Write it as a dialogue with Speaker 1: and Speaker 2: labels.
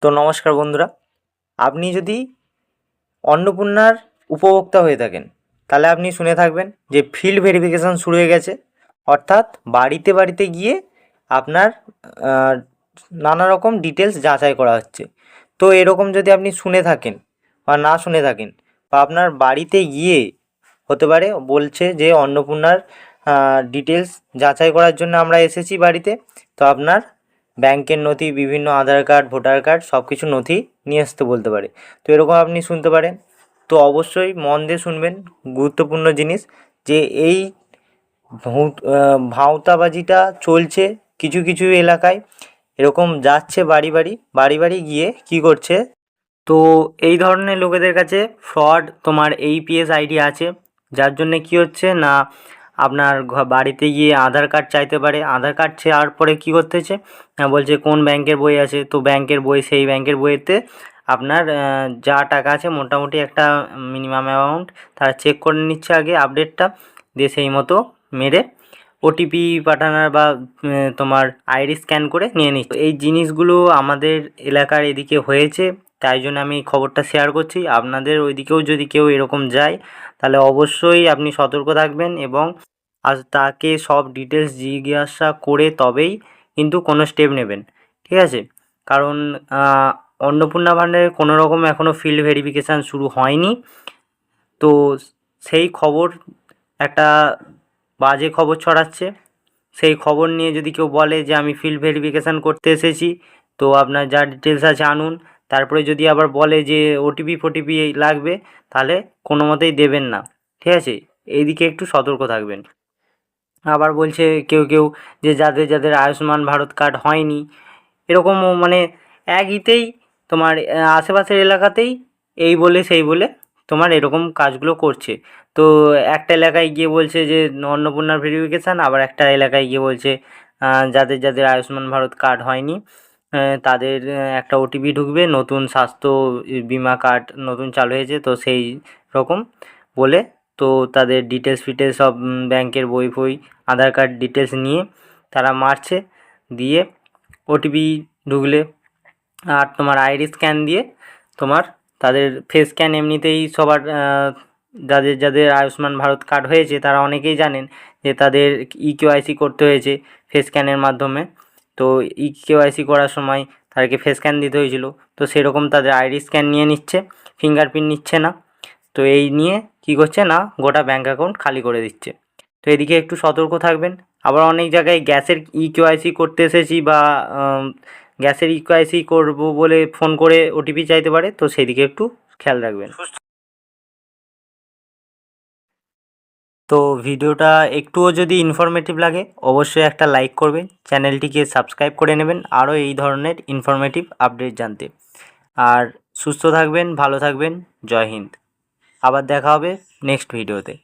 Speaker 1: তো নমস্কার বন্ধুরা, আপনি যদি অন্নপূর্ণার উপভোক্তা হয়ে থাকেন তাহলে আপনি শুনে থাকবেন যে ফিল্ড ভেরিফিকেশান শুরু হয়ে গেছে। অর্থাৎ বাড়িতে বাড়িতে গিয়ে আপনার নানা রকম ডিটেলস যাচাই করা হচ্ছে। তো এরকম যদি আপনি শুনে থাকেন বা না শুনে থাকেন বা আপনার বাড়িতে গিয়ে হতে পারে বলছে যে অন্নপূর্ণার ডিটেলস যাচাই করার জন্য আমরা এসেছি বাড়িতে, তো আপনার ব্যাংকের নথি, বিভিন্ন আধার কার্ড, ভোটার কার্ড সব কিছু নথি নিয়ে আসতে বলতে পারে। তো এরকম আপনি শুনতে পারেন। তো অবশ্যই মন দিয়ে শুনবেন, গুরুত্বপূর্ণ জিনিস যে এই ভাঁওতাবাজিটা চলছে কিছু কিছু এলাকায়। এরকম যাচ্ছে বাড়ি বাড়ি বাড়ি বাড়ি গিয়ে কী করছে, তো এই ধরনের লোকেদের কাছে ফ্রড তোমার APS আইডি আছে, যার জন্যে কী হচ্ছে না আপনার বাড়িতে গিয়ে আধার কার্ড চাইতে পারে। আধার কার্ড চাওয়ার পরে কী করতে হচ্ছে না, বলছে কোন ব্যাংকের বই আছে, তো ব্যাংকের বই, সেই ব্যাংকের বইয়েতে আপনার যা টাকা আছে মোটামুটি একটা মিনিমাম অ্যামাউন্ট তারা চেক করে নিচ্ছে আগে আপডেটটা, দিয়ে সেই মতো মেরে OTP পাঠানোর বা তোমার আইডি স্ক্যান করে নিয়ে নিচ্ছে। এই জিনিসগুলো আমাদের এলাকার এদিকে হয়েছে, তাই জন্য আমি খবরটা শেয়ার করছি। আপনাদের ওইদিকেও যদি কেউ এরকম যায় তাহলে অবশ্যই আপনি সতর্ক থাকবেন এবং তাকে সব ডিটেলস জিজ্ঞাসা করে তবেই কিন্তু কোনো স্টেপ নেবেন, ঠিক আছে? কারণ অন্নপূর্ণা ভাণ্ডারে কোনো রকম এখনও ফিল্ড ভেরিফিকেশান শুরু হয়নি। তো সেই খবর একটা বাজে খবর ছড়াচ্ছে। সেই খবর নিয়ে যদি কেউ বলে যে আমি ফিল্ড ভেরিফিকেশান করতে এসেছি, তো আপনার যা ডিটেলস আছে আনুন, তারপরে যদি আবার বলে যে OTP ফোটিপি লাগবে, তাহলে কোনো মতেই দেবেন না, ঠিক আছে? এইদিকে একটু সতর্ক থাকবেন। আবার বলছে কেউ কেউ যে যাদের যাদের আয়ুষ্মান ভারত কার্ড হয়নি, এরকমও মানে এক ইতেই তোমার আশেপাশের এলাকাতেই এই বলে সেই বলে তোমার এরকম কাজগুলো করছে। তো একটা এলাকায় গিয়ে বলছে যে অন্নপূর্ণার ভেরিফিকেশান, আবার একটা এলাকায় গিয়ে বলছে যাদের যাদের আয়ুষ্মান ভারত কার্ড হয়নি তাদের একটা OTP ঢুকবে, নতুন স্বাস্থ্য বিমা কার্ড নতুন চালু হয়েছে, তো সেই রকম বলে তো তাদের ডিটেলস ফিটেলস সব ব্যাংকের বই ফই আধার কার্ড ডিটেলস নিয়ে তারা মারছে, দিয়ে OTP ঢুকলে আর তোমার আইডি স্ক্যান দিয়ে তোমার তাদের ফেস স্ক্যান এমনিতেই সবার যাদের যাদের আয়ুষ্মান ভারত কার্ড হয়েছে তারা অনেকেই জানেন যে তাদের EKYC করতে হয়েছে ফেস স্ক্যানের মাধ্যমে। তো EKYC করার সময় তাদেরকে ফেস স্ক্যান দিতে হয়েছিল, তো সেরকম তাদের আইডি স্ক্যান নিয়ে নিচ্ছে, ফিঙ্গারপ্রিন্ট নিচ্ছে না। তো এই নিয়ে কী করছে না গোটা ব্যাঙ্ক অ্যাকাউন্ট খালি করে দিচ্ছে। তো এদিকে একটু সতর্ক থাকবেন। আবার অনেক জায়গায় গ্যাসের EKYC করতে এসেছি বা গ্যাসের EKYC করব বলে ফোন করে OTP চাইতে পারে, তো সেদিকে একটু খেয়াল রাখবেন। তো ভিডিওটা একটুও যদি ইনফরমেটিভ লাগে অবশ্যই একটা লাইক করবেন, চ্যানেলটিকে সাবস্ক্রাইব করে নেবেন আরও এই ধরনের ইনফরমেটিভ আপডেট জানতে। আর সুস্থ থাকবেন, ভালো থাকবেন, জয় হিন্দ। আবার দেখা হবে নেক্সট ভিডিওতে।